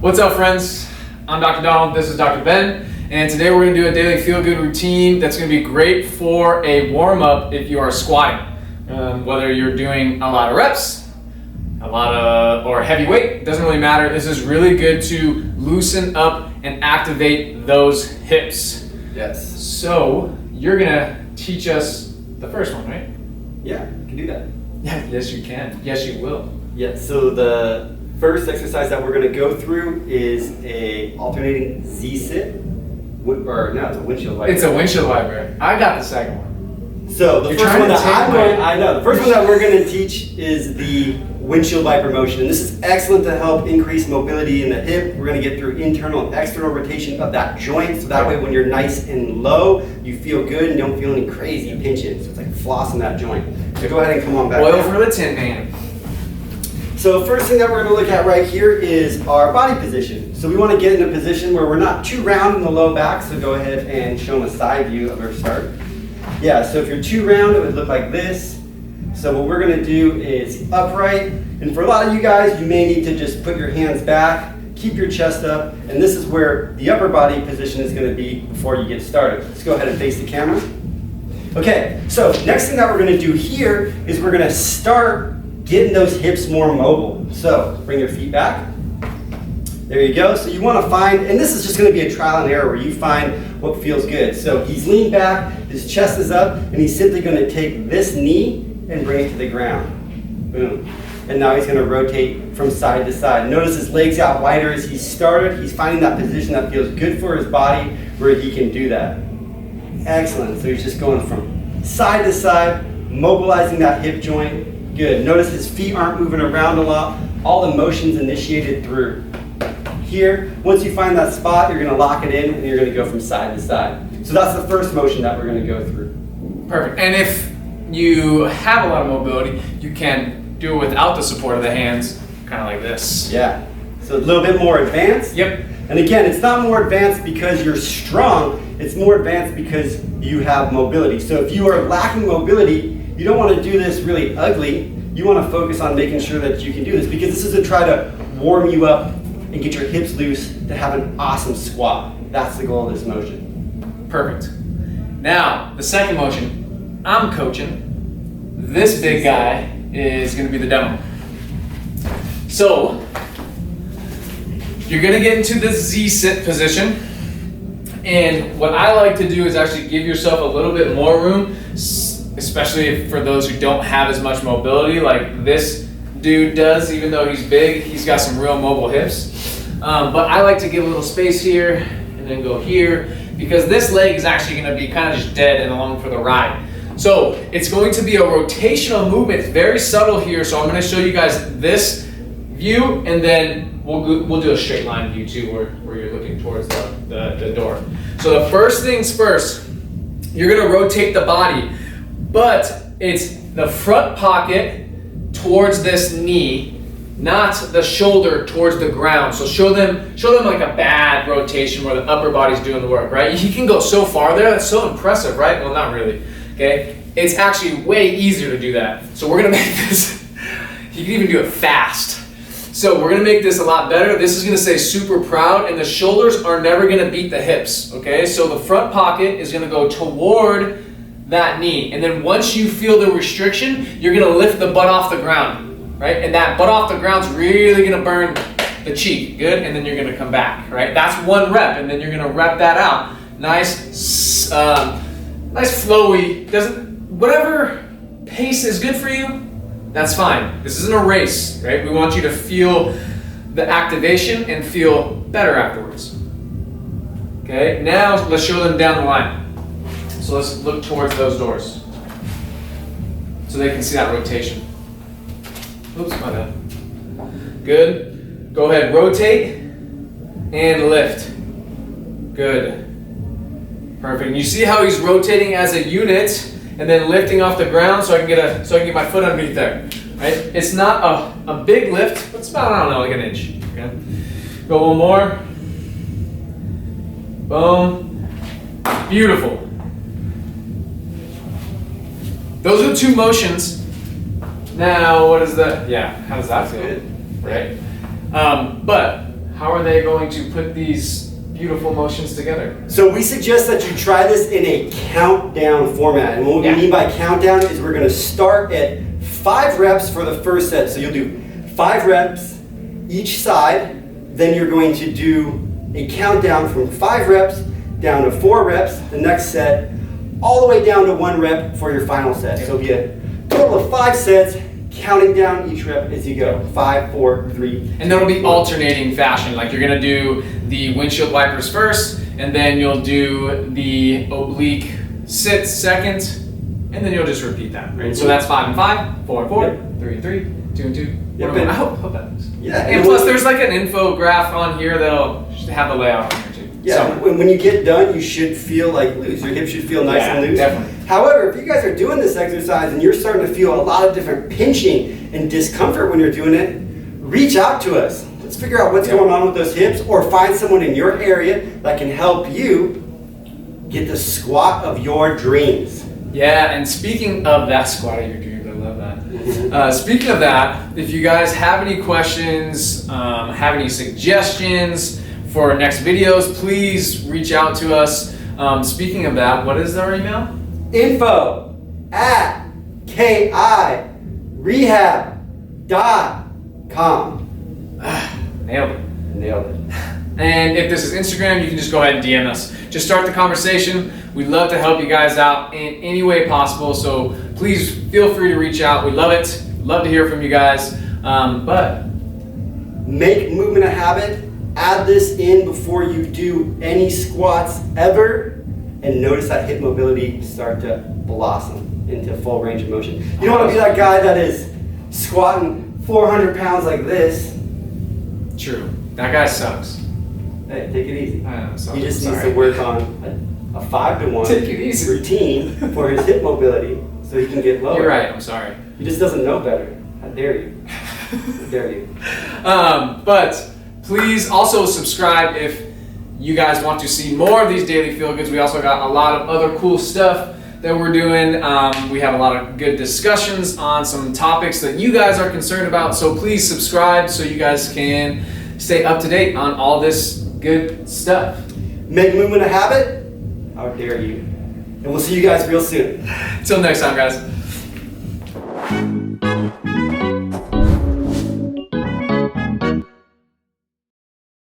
What's up, friends? I'm Dr. Donald, this is Dr. Ben, and today we're going to do a daily feel-good routine that's going to be great for a warm-up if you are squatting. Whether you're doing a lot of reps, or heavy weight, doesn't really matter. This is really good to loosen up and activate those hips. Yes. So, you're going to teach us the first one, right? Yeah, you can do that. Yeah, yes you can. Yes you will. Yeah, so the first exercise that we're going to go through is a alternating Z-sit, it's a windshield wiper. It's a windshield wiper. I got the second one. So the first one that the first one that we're going to teach is the windshield wiper motion, and this is excellent to help increase mobility in the hip. We're going to get through internal and external rotation of that joint, so that way when you're nice and low, you feel good and don't feel any crazy pinches. So it's like flossing that joint. So go ahead and come on back. Oil for the tin man. So first thing that we're going to look at right here is our body position. So we want to get in a position where we're not too round in the low back, so go ahead and show them a side view of our start. Yeah, so if you're too round, it would look like this. So what we're going to do is upright, and for a lot of you guys, you may need to just put your hands back, keep your chest up, and this is where the upper body position is going to be before you get started. Let's go ahead and face the camera. Okay, so next thing that we're going to do here is we're going to start getting those hips more mobile. So bring your feet back. There you go. So you want to find, and this is just going to be a trial and error where you find what feels good. So he's leaned back, his chest is up, and he's simply going to take this knee and bring it to the ground. Boom. And now he's going to rotate from side to side. Notice his legs out wider as he started. He's finding that position that feels good for his body where he can do that. Excellent. So he's just going from side to side, mobilizing that hip joint. Good. Notice his feet aren't moving around a lot. All the motion's initiated through. Here, once you find that spot, you're going to lock it in and you're going to go from side to side. So that's the first motion that we're going to go through. Perfect. And if you have a lot of mobility, you can do it without the support of the hands, kind of like this. Yeah. So a little bit more advanced. Yep. And again, it's not more advanced because you're strong, it's more advanced because you have mobility. So if you are lacking mobility, you don't want to do this really ugly. You want to focus on making sure that you can do this, because this is to try to warm you up and get your hips loose to have an awesome squat. That's the goal of this motion. Perfect. Now, the second motion, I'm coaching. This big guy is going to be the demo. So, you're going to get into the Z-sit position. And what I like to do is actually give yourself a little bit more room, especially for those who don't have as much mobility like this dude does. Even though he's big, he's got some real mobile hips. But I like to give a little space here and then go here, because this leg is actually going to be kind of just dead and along for the ride. So it's going to be a rotational movement. It's very subtle here, so I'm going to show you guys this view, and then we'll do a straight line view too, where you're looking towards the door. So the first things first, you're going to rotate the body, but it's the front pocket towards this knee, not the shoulder towards the ground. So show them like a bad rotation where the upper body's doing the work, right? He can go so far there. That's so impressive, right? Well, not really. Okay, it's actually way easier to do that. So we're gonna make this, you can even do it fast. So we're gonna make this a lot better. This is gonna say super proud, and the shoulders are never gonna beat the hips, okay? So the front pocket is gonna go toward that knee. And then once you feel the restriction, you're gonna lift the butt off the ground, right? And that butt off the ground's really gonna burn the cheek, good? And then you're gonna come back, right? That's one rep, and then you're gonna rep that out. Nice, nice flowy, whatever pace is good for you, that's fine. This isn't a race, right? We want you to feel the activation and feel better afterwards. Okay, now let's show them down the line. So let's look towards those doors so they can see that rotation. Oops, my bad. Good. Go ahead, rotate and lift. Good. Perfect. And you see how he's rotating as a unit and then lifting off the ground so I can get my foot underneath there. Right? It's not a big lift, but it's about, I don't know, like an inch. Okay. Go one more. Boom. Beautiful. Those are the two motions. Now, what is that? Yeah, how does that feel? Right? But how are they going to put these beautiful motions together? So we suggest that you try this in a countdown format. And what we mean by countdown is we're going to start at 5 reps for the first set. So you'll do 5 reps each side. Then you're going to do a countdown from 5 reps down to 4 reps the next set, all the way down to 1 rep for your final set. So it'll be a total of 5 sets, counting down each rep as you go. 5, 4, 3. And that'll be alternating fashion. Like you're gonna do the windshield wipers first, and then you'll do the oblique sits second, and then you'll just repeat that, right? So that's 5 and 5, 4 and 4, 3 and 3, 2 and 2. Yep. I hope that is. Yeah. And plus there's like an infographic on here that'll have the layout on here too. Yeah, So, when you get done, you should feel like loose. Your hips should feel nice and loose. Definitely. However, if you guys are doing this exercise and you're starting to feel a lot of different pinching and discomfort when you're doing it, reach out to us. Let's figure out what's going on with those hips, or find someone in your area that can help you get the squat of your dreams. Yeah, and speaking of that squat of your dreams, I love that. Speaking of that, if you guys have any questions, have any suggestions for next videos, please reach out to us. Speaking of that, what is our email? info@kirehab.com. Nailed it. Nailed it. And if this is Instagram, you can just go ahead and DM us. Just start the conversation. We'd love to help you guys out in any way possible. So please feel free to reach out. We love it. Love to hear from you guys. But make movement a habit. Add this in before you do any squats ever, and notice that hip mobility start to blossom into full range of motion. You don't want to be that guy that is squatting 400 pounds like this. True. That guy sucks. Hey, take it easy. So He just needs to work on a 5-to-1 Take it easy. routine for his hip mobility so he can get lower. You're right. I'm sorry. He just doesn't know better. How dare you? How dare you? But please also subscribe if you guys want to see more of these daily feel goods. We also got a lot of other cool stuff that we're doing. We have a lot of good discussions on some topics that you guys are concerned about. So please subscribe so you guys can stay up to date on all this good stuff. Make movement a habit? How dare you? And we'll see you guys real soon. Until next time, guys.